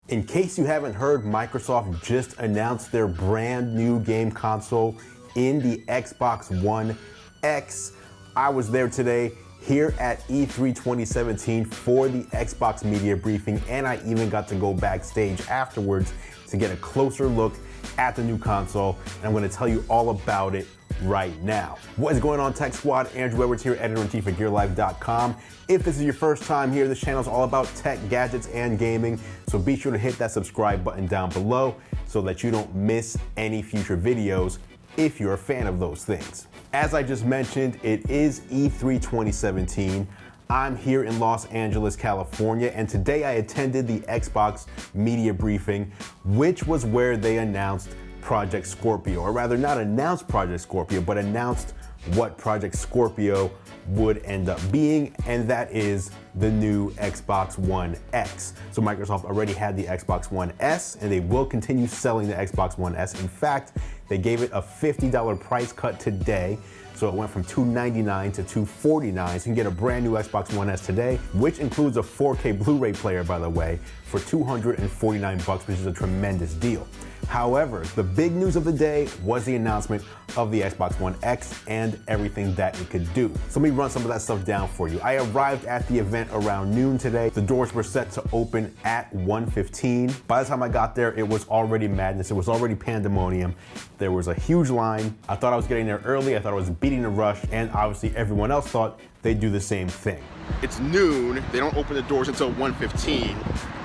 In case you haven't heard, Microsoft just announced their brand new game console in the Xbox One X. I was there today here at E3 2017 for the Xbox media briefing, and I even got to go backstage afterwards to get a closer look at the new console, and I'm going to tell you all about it right now. What is going on, Tech Squad? Andrew Edwards here, editor-in-chief at GearLife.com. If this is your first time here, this channel is all about tech, gadgets, and gaming, so be sure to hit that subscribe button down below so that you don't miss any future videos if you're a fan of those things. As I just mentioned, it is E3 2017. I'm here in Los Angeles, California, and today I attended the Xbox media briefing, which was where they announced Project Scorpio, or rather not announced Project Scorpio, but announced what Project Scorpio would end up being, and that is the new Xbox One X. So Microsoft already had the Xbox One S, and they will continue selling the Xbox One S. In fact, they gave it a $50 price cut today. So it went from $299 to $249. So you can get a brand new Xbox One S today, which includes a 4K Blu-ray player, by the way, for $249, which is a tremendous deal. However, the big news of the day was the announcement of the Xbox One X and everything that it could do. So let me run some of that stuff down for you. I arrived at the event around noon today. The doors were set to open at 1:15. By the time I got there, it was already madness. It was already pandemonium. There was a huge line. I thought I was getting there early. I thought I was beating the rush, and obviously everyone else thought they'd do the same thing. It's noon. They don't open the doors until 1:15.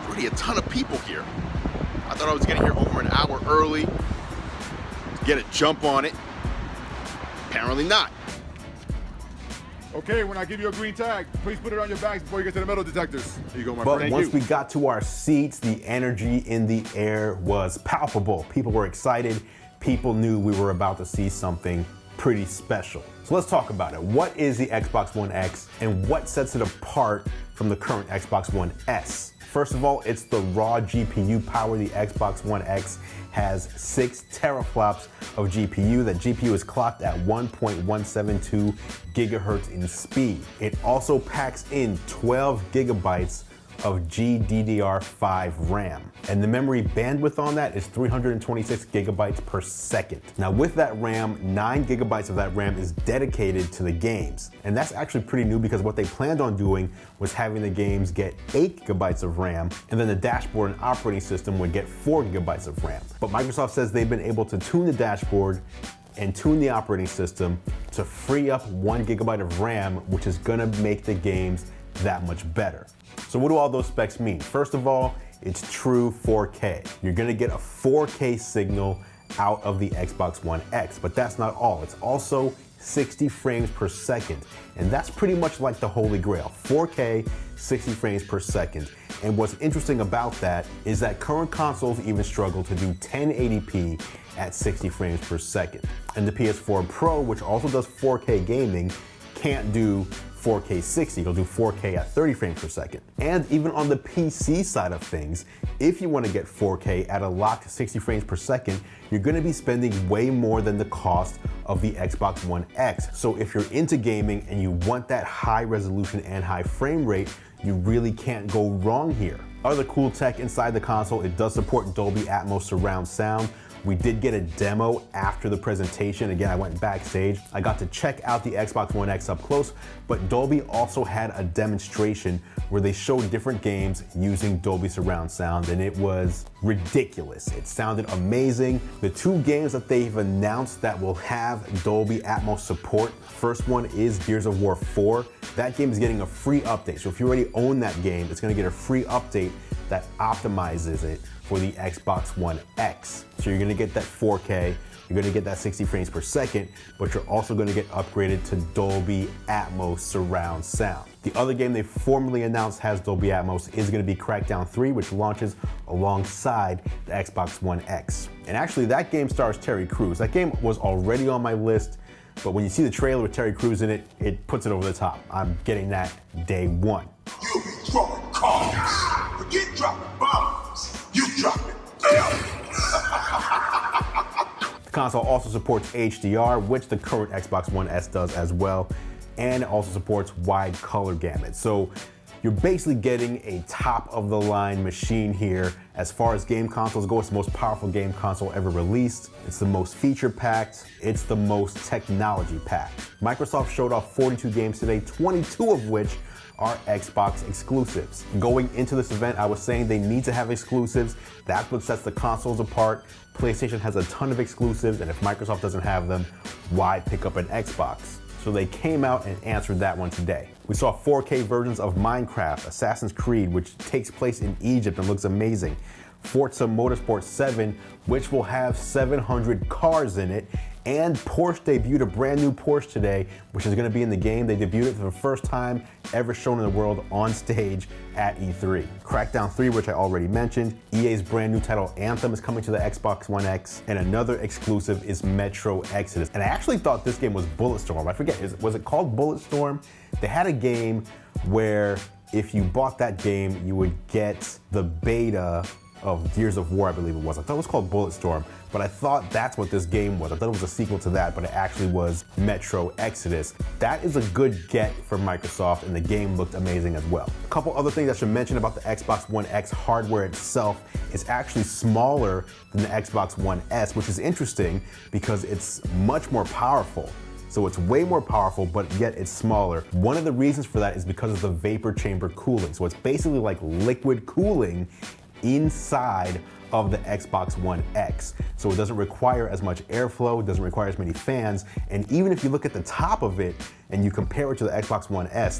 Already a ton of people here. I thought I was getting here over an hour early to get a jump on it. Apparently not. Okay, when I give you a green tag, please put it on your bags before you get to the metal detectors. Here you go, my But friend. once we got to our seats, the energy in the air was palpable. People were excited. People knew we were about to see something pretty special. So let's talk about it. What is the Xbox One X, and what sets it apart from the current Xbox One S? First of all, it's the raw GPU power. The Xbox One X has 6 teraflops of GPU. That GPU is clocked at 1.172 gigahertz in speed. It also packs in 12 gigabytes of GDDR5 RAM. And the memory bandwidth on that is 326 gigabytes per second. Now with that RAM, 9 gigabytes of that RAM is dedicated to the games. And that's actually pretty new, because what they planned on doing was having the games get 8 gigabytes of RAM, and then the dashboard and operating system would get 4 gigabytes of RAM. But Microsoft says they've been able to tune the dashboard and tune the operating system to free up 1 gigabyte of RAM, which is gonna make the games that much better. So what do all those specs mean? First of all, it's true 4K. You're gonna get a 4K signal out of the Xbox One X, but that's not all. It's also 60 frames per second, and that's pretty much like the Holy Grail. 4K, 60 frames per second. And what's interesting about that is that current consoles even struggle to do 1080p at 60 frames per second. And the PS4 Pro, which also does 4K gaming, can't do 4K 60, it'll do 4K at 30 frames per second. And even on the PC side of things, if you want to get 4K at a locked 60 frames per second, you're going to be spending way more than the cost of the Xbox One X. So if you're into gaming and you want that high resolution and high frame rate, you really can't go wrong here. Other cool tech inside the console, it does support Dolby Atmos surround sound. We did get a demo after the presentation. Again, I went backstage. I got to check out the Xbox One X up close, but Dolby also had a demonstration where they showed different games using Dolby surround sound, and it was ridiculous. It sounded amazing. The 2 games that they've announced that will have Dolby Atmos support, first one is Gears of War 4. That game is getting a free update. So if you already own that game, it's gonna get a free update that optimizes it for the Xbox One X. So you're gonna get that 4K, you're gonna get that 60 frames per second, but you're also gonna get upgraded to Dolby Atmos surround sound. The other game they formally announced has Dolby Atmos is gonna be Crackdown 3, which launches alongside the Xbox One X. And actually that game stars Terry Crews. That game was already on my list, but when you see the trailer with Terry Crews in it, it puts it over the top. I'm getting that day one. You'll be throwing cars. Forget dropping bombs. You drop it. The console also supports HDR, which the current Xbox One S does as well, and it also supports wide color gamut. So You're basically getting a top-of-the-line machine here. As far as game consoles go, it's the most powerful game console ever released. It's the most feature-packed. It's the most technology-packed. Microsoft showed off 42 games today, 22 of which are Xbox exclusives. Going into this event, I was saying they need to have exclusives. That's what sets the consoles apart. PlayStation has a ton of exclusives, and if Microsoft doesn't have them, why pick up an Xbox? So they came out and answered that one today. We saw 4K versions of Minecraft, Assassin's Creed, which takes place in Egypt and looks amazing. Forza Motorsport 7, which will have 700 cars in it. And Porsche debuted a brand new Porsche today, which is gonna be in the game. They debuted it for the first time ever shown in the world on stage at E3. Crackdown 3, which I already mentioned. EA's brand new title Anthem is coming to the Xbox One X. And another exclusive is Metro Exodus. And I actually thought this game was Bulletstorm. I forget, was it called Bulletstorm? They had a game where if you bought that game, you would get the beta of Gears of War, I believe it was. I thought it was called Bulletstorm, but I thought that's what this game was. I thought it was a sequel to that, but it actually was Metro Exodus. That is a good get for Microsoft, and the game looked amazing as well. A couple other things I should mention about the Xbox One X hardware itself. It's actually smaller than the Xbox One S, which is interesting because it's much more powerful. So it's way more powerful, but yet it's smaller. One of the reasons for that is because of the vapor chamber cooling. So it's basically like liquid cooling inside of the Xbox One X. So it doesn't require as much airflow, it doesn't require as many fans, and even if you look at the top of it and you compare it to the Xbox One S,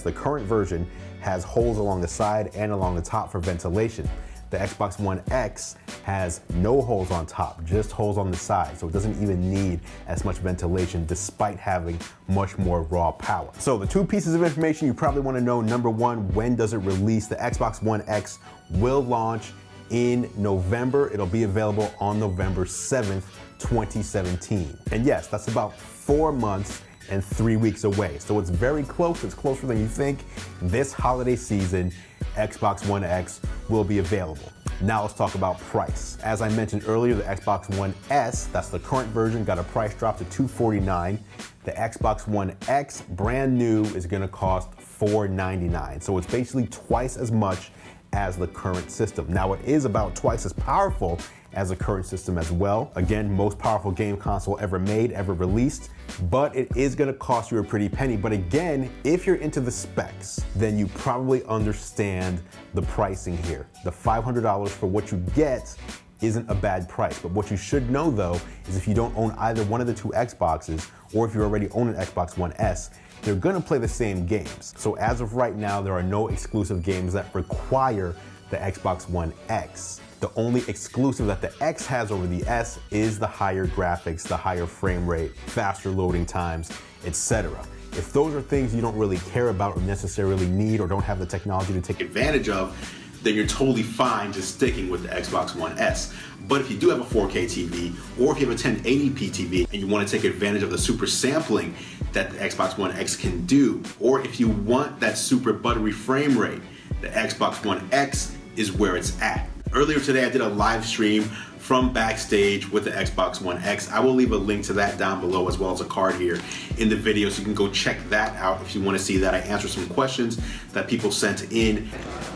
the current version, has holes along the side and along the top for ventilation. The Xbox One X has no holes on top, just holes on the side, so it doesn't even need as much ventilation despite having much more raw power. So the two pieces of information you probably want to know: number one, when does it release? The Xbox One X will launch in November. It'll be available on November 7th, 2017. And yes, that's about 4 months and 3 weeks away. So it's very close, it's closer than you think. This holiday season, Xbox One X will be available. Now let's talk about price. As I mentioned earlier, the Xbox One S, that's the current version, got a price drop to $249. The Xbox One X, brand new, is gonna cost $499. So it's basically twice as much as the current system. Now it is about twice as powerful as the current system as well. Again, most powerful game console ever made, ever released, but it is gonna cost you a pretty penny. But again, if you're into the specs, then you probably understand the pricing here. The $500 for what you get isn't a bad price, but what you should know though is if you don't own either one of the two Xboxes, or if you already own an Xbox One S, they're gonna play the same games. So as of right now, there are no exclusive games that require the Xbox One X. The only exclusive that the X has over the S is the higher graphics, the higher frame rate, faster loading times, etc. If those are things you don't really care about or necessarily need or don't have the technology to take advantage of, then you're totally fine just sticking with the Xbox One S. But if you do have a 4K TV, or if you have a 1080p TV and you want to take advantage of the super sampling that the Xbox One X can do, or if you want that super buttery frame rate, the Xbox One X is where it's at. Earlier today, I did a live stream from Backstage with the Xbox One X. I will leave a link to that down below, as well as a card here in the video, so you can go check that out if you want to see that. I answered some questions that people sent in.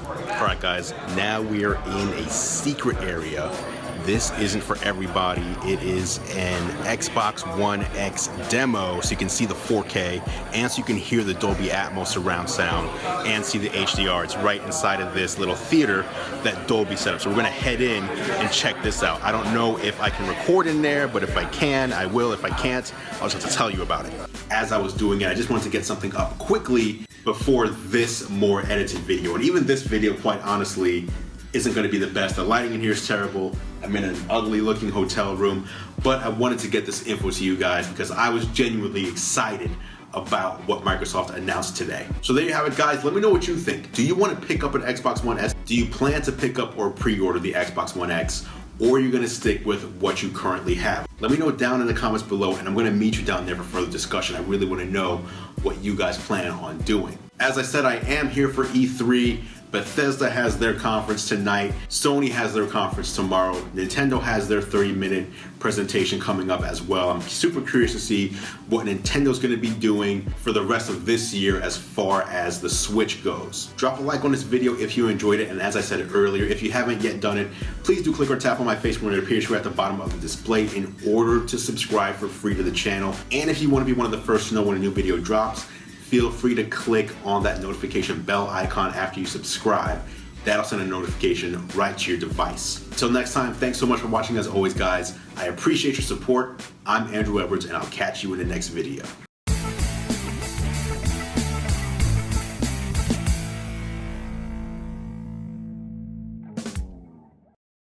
All right, guys, now we are in a secret area. This isn't for everybody. It is an Xbox One X demo, so you can see the 4K, and so you can hear the Dolby Atmos surround sound, and see the HDR. It's right inside of this little theater that Dolby set up. So we're gonna head in and check this out. I don't know if I can record in there, but if I can, I will. If I can't, I'll just have to tell you about it. As I was doing it, I just wanted to get something up quickly before this more edited video. And even this video, quite honestly, isn't going to be the best. The lighting in here is terrible. I'm in an ugly looking hotel room, but I wanted to get this info to you guys because I was genuinely excited about what Microsoft announced today. So there you have it, guys. Let me know what you think. Do you want to pick up an Xbox One S? Do you plan to pick up or pre-order the Xbox One X? Or are you going to stick with what you currently have? Let me know down in the comments below, and I'm going to meet you down there for further discussion. I really want to know what you guys plan on doing. As I said, I am here for E3. Bethesda has their conference tonight. Sony has their conference tomorrow. Nintendo has their 30-minute presentation coming up as well. I'm super curious to see what Nintendo's going to be doing for the rest of this year as far as the Switch goes. Drop a like on this video if you enjoyed it, and as I said earlier, if you haven't yet done it, please do click or tap on my face when it appears here at the bottom of the display in order to subscribe for free to the channel. And if you want to be one of the first to know when a new video drops, feel free to click on that notification bell icon after you subscribe. That'll send a notification right to your device. Until next time, thanks so much for watching as always, guys. I appreciate your support. I'm Andrew Edwards, and I'll catch you in the next video.